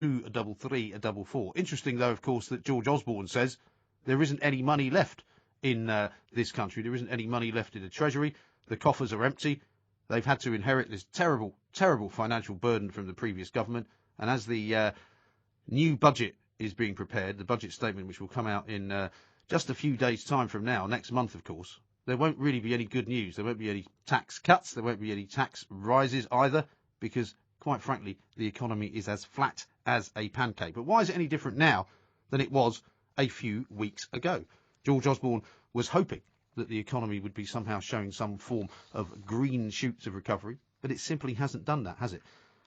a double three, a double four. Interesting, though, of course, that George Osborne says there isn't any money left in this country. There isn't any money left in the Treasury. The coffers are empty. They've had to inherit this terrible, terrible financial burden from the previous government. And as the new budget is being prepared, the budget statement, which will come out in just a few days' time from now, next month, of course, there won't really be any good news. There won't be any tax cuts. There won't be any tax rises either, because, quite frankly, the economy is as flat as a pancake. But why is it any different now than it was a few weeks ago? George Osborne was hoping that the economy would be somehow showing some form of green shoots of recovery, but it simply hasn't done that, has it?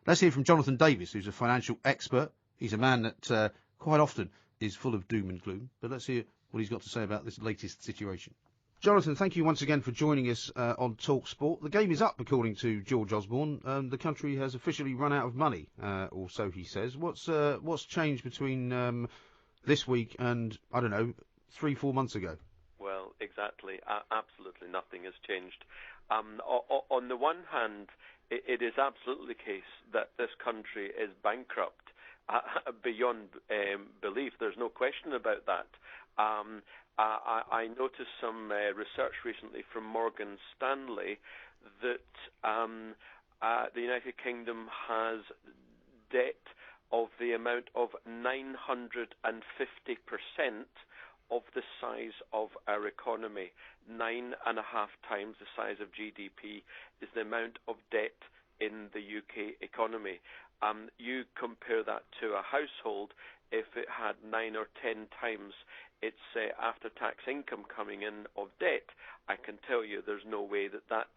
Let's hear from Jonathan Davis, who's a financial expert. He's a man that quite often is full of doom and gloom, but let's hear what he's got to say about this latest situation. Jonathan, thank you once again for joining us on Talksport. The game is up, according to George Osborne. The country has officially run out of money, or so he says. What's changed between this week and, I don't know, 3-4 months ago? Well, exactly. Absolutely nothing has changed. On the one hand, it is absolutely the case that this country is bankrupt beyond belief. There's no question about that. I noticed some research recently from Morgan Stanley that the United Kingdom has debt of the amount of 950% of the size of our economy. 9.5 times the size of GDP is the amount of debt in the UK economy. You compare that to a household, if it had 9 or 10 times its after-tax income coming in of debt, I can tell you there's no way that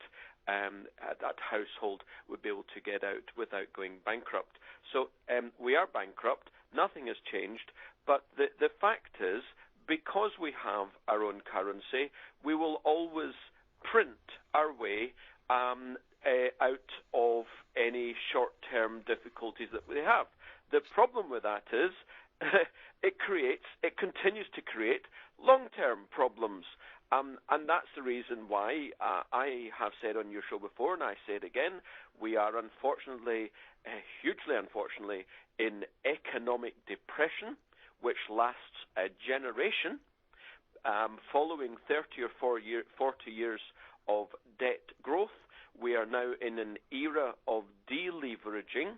household would be able to get out without going bankrupt. So we are bankrupt. Nothing has changed. But the fact is, because we have our own currency, we will always print our way out of any short-term difficulties that we have. The problem with that is it continues to create long-term problems. And that's the reason why I have said on your show before, and I say it again, we are unfortunately, hugely unfortunately, in economic depression, which lasts a generation, following 30 or 40 years of debt growth. We are now in an era of deleveraging,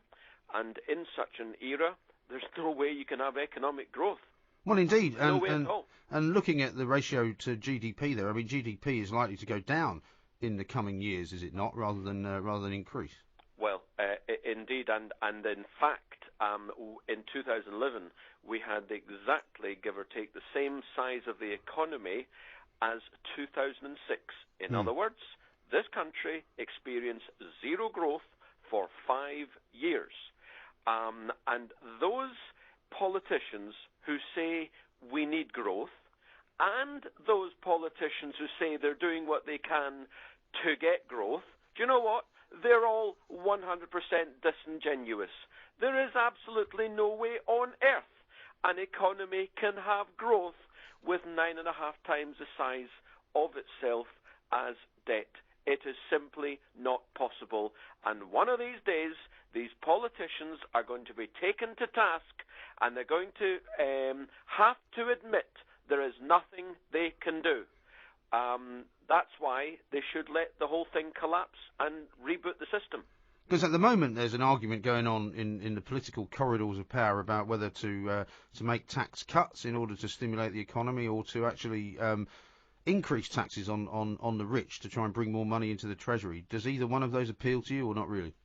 and in such an era, there's no way you can have economic growth. Well, indeed, no way at all. And looking at the ratio to GDP there, I mean, GDP is likely to go down in the coming years, is it not, rather than increase? Well, indeed, and in fact, in 2011, we had exactly, give or take, the same size of the economy as 2006. In other words, this country experienced zero growth for 5 years. And those politicians who say we need growth, and those politicians who say they're doing what they can to get growth, do you know what? They're all 100% disingenuous. There is absolutely no way on earth an economy can have growth with 9.5 times the size of itself as debt. It is simply not possible. And one of these days, these politicians are going to be taken to task, and they're going to have to admit there is nothing they can do. That's why they should let the whole thing collapse and reboot the system. Because at the moment there's an argument going on in the political corridors of power about whether to make tax cuts in order to stimulate the economy, or to actually increase taxes on the rich to try and bring more money into the Treasury. Does either one of those appeal to you, or not really?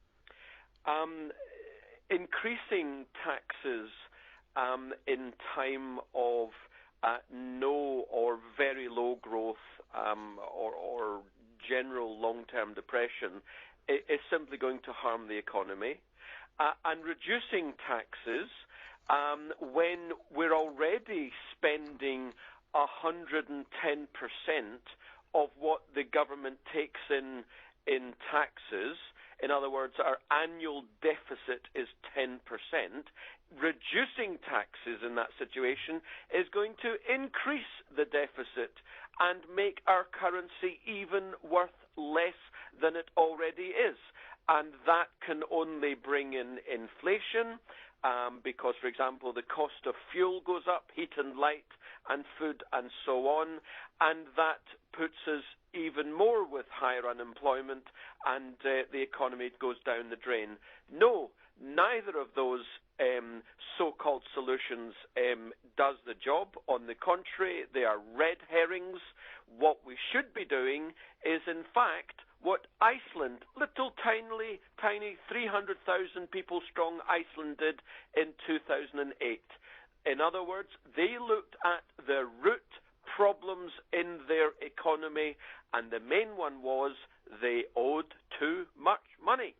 Increasing taxes in time of no or very low growth or general long-term depression is simply going to harm the economy. And reducing taxes when we're already spending 110% of what the government takes in taxes. In other words, our annual deficit is 10%. Reducing taxes in that situation is going to increase the deficit and make our currency even worth less than it already is. And that can only bring in inflation, because, for example, the cost of fuel goes up, heat and light, and food, and so on, and that puts us even more with higher unemployment, and the economy goes down the drain. No, neither of those so-called solutions does the job. On the contrary, they are red herrings. What we should be doing is, in fact, what Iceland, little tiny 300,000 people strong Iceland did in 2008. In other words, they looked at the root problems in their economy, and the main one was they owed too much money.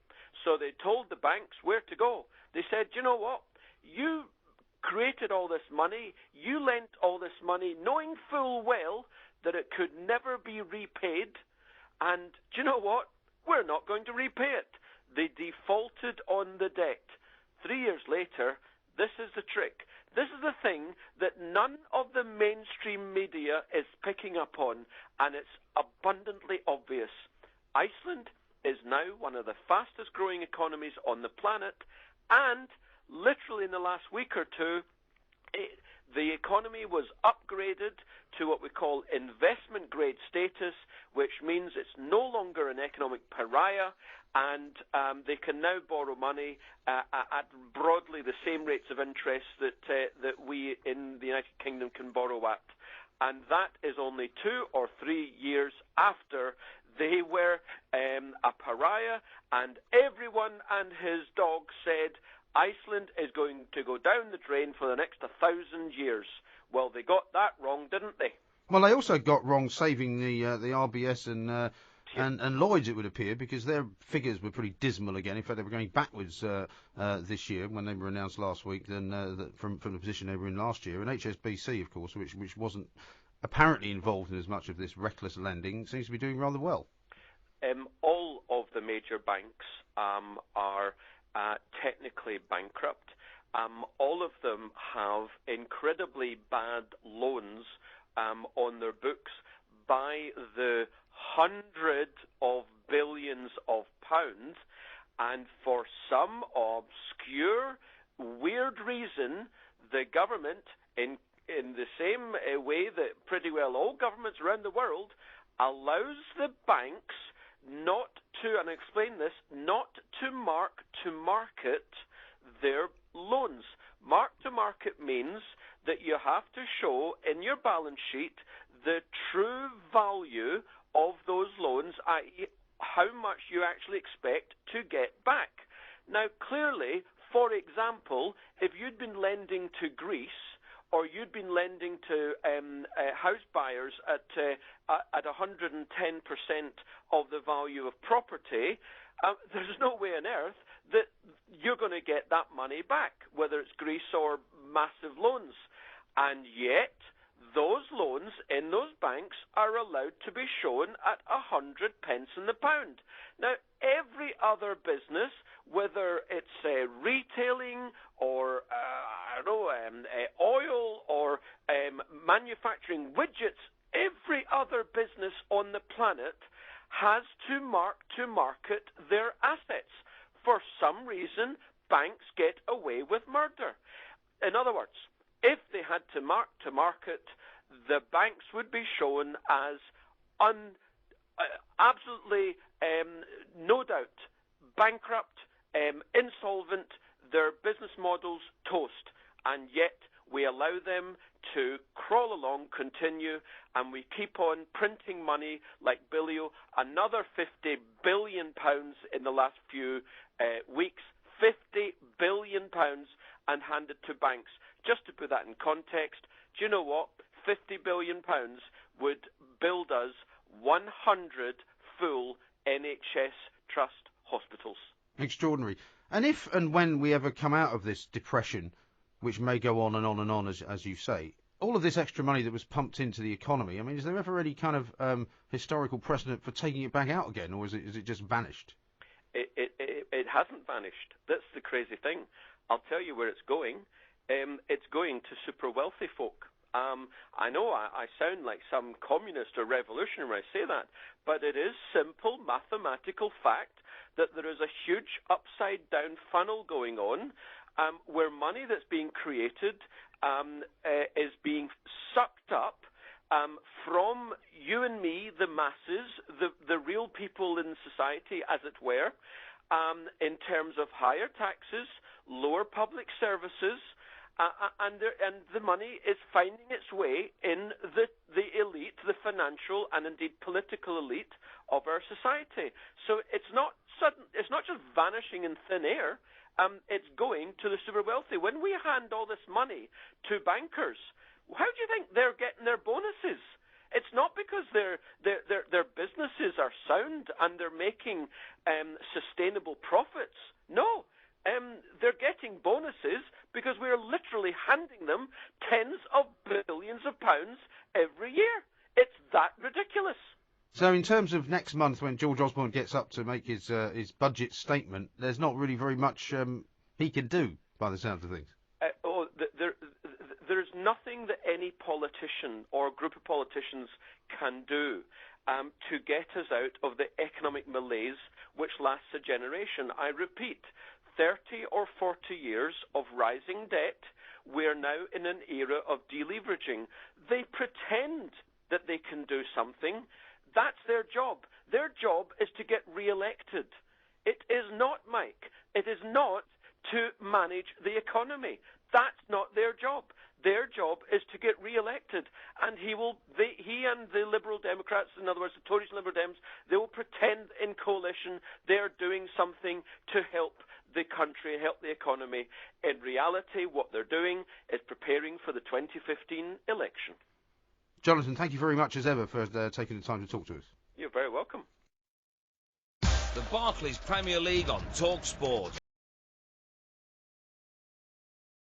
So they told the banks where to go. They said, you know what? You created all this money, you lent all this money, knowing full well that it could never be repaid, and do you know what? We're not going to repay it. They defaulted on the debt. 3 years later, this is the trick. This is the thing that none of the mainstream media is picking up on, and it's abundantly obvious. Iceland is now one of the fastest growing economies on the planet, and literally in the last week or two, the economy was upgraded to what we call investment grade status, which means it's no longer an economic pariah, and they can now borrow money at broadly the same rates of interest that we in the United Kingdom can borrow at. And that is only 2 or 3 years after they were a pariah, and everyone and his dog said Iceland is going to go down the drain for the next 1,000 years. Well, they got that wrong, didn't they? Well, they also got wrong saving the RBS and Lloyds, it would appear, because their figures were pretty dismal again. In fact, they were going backwards this year when they were announced last week than from the position they were in last year. And HSBC, of course, which wasn't apparently involved in as much of this reckless lending, seems to be doing rather well. All of the major banks are technically bankrupt. All of them have incredibly bad loans on their books by the hundred of billions of pounds, and for some obscure, weird reason, the government, in the same way that pretty well all governments around the world, allows the banks not to, and I explain this, not to mark to market their loans. Mark to market means that you have to show in your balance sheet the true value of those loans, i.e. how much you actually expect to get back. Now, clearly, for example, if you'd been lending to Greece, or you'd been lending to house buyers at 110% of the value of property, there's no way on earth that you're going to get that money back, whether it's Greece or massive loans. And yet, those loans in those banks are allowed to be shown at 100 pence in the pound. Now, every other business, whether it's retailing or oil or manufacturing widgets, every other business on the planet has to mark to market their assets. For some reason, banks get away with murder. In other words, if they had to mark to market, the banks would be shown as absolutely, no doubt, bankrupt, insolvent, their business models toast, and yet we allow them to crawl along, continue, and we keep on printing money like Billio, another £50 billion in the last few weeks, £50 billion, and handed to banks. Just to put that in context, do you know what? £50 billion would build us 100 full NHS trust hospitals. Extraordinary. And if and when we ever come out of this depression, which may go on and on and on, as you say, all of this extra money that was pumped into the economy, I mean, is there ever any kind of historical precedent for taking it back out again, or is it just vanished? It hasn't vanished. That's the crazy thing. I'll tell you where it's going. It's going to super wealthy folk. I know I sound like some communist or revolutionary when I say that, but it is simple mathematical fact that there is a huge upside-down funnel going on, where money that's being created is being sucked up from you and me, the masses, the real people in society, as it were, in terms of higher taxes, lower public services, and the money is finding its way in the elite, the financial and indeed political elite of our society. So it's not sudden. It's not just vanishing in thin air. It's going to the super wealthy. When we hand all this money to bankers, how do you think they're getting their bonuses? It's not because their businesses are sound and they're making sustainable profits. No. They're getting bonuses because we're literally handing them tens of billions of pounds every year. It's that ridiculous. So in terms of next month, when George Osborne gets up to make his budget statement, there's not really very much he can do, by the sounds of things. There's nothing that any politician or group of politicians can do to get us out of the economic malaise which lasts a generation. I repeat, 30 or 40 years of rising debt. We're now in an era of deleveraging. They pretend that they can do something. That's their job. Their job is to get re-elected. It is not, Mike. It is not to manage the economy. That's not their job. Their job is to get re-elected, and he and the Liberal Democrats, in other words, the Tories and Liberal Dems, they will pretend in coalition they're doing something to help the country, help the economy. In reality, what they're doing is preparing for the 2015 election. Jonathan, thank you very much as ever for taking the time to talk to us. You're very welcome. The Barclays Premier League on Talksport.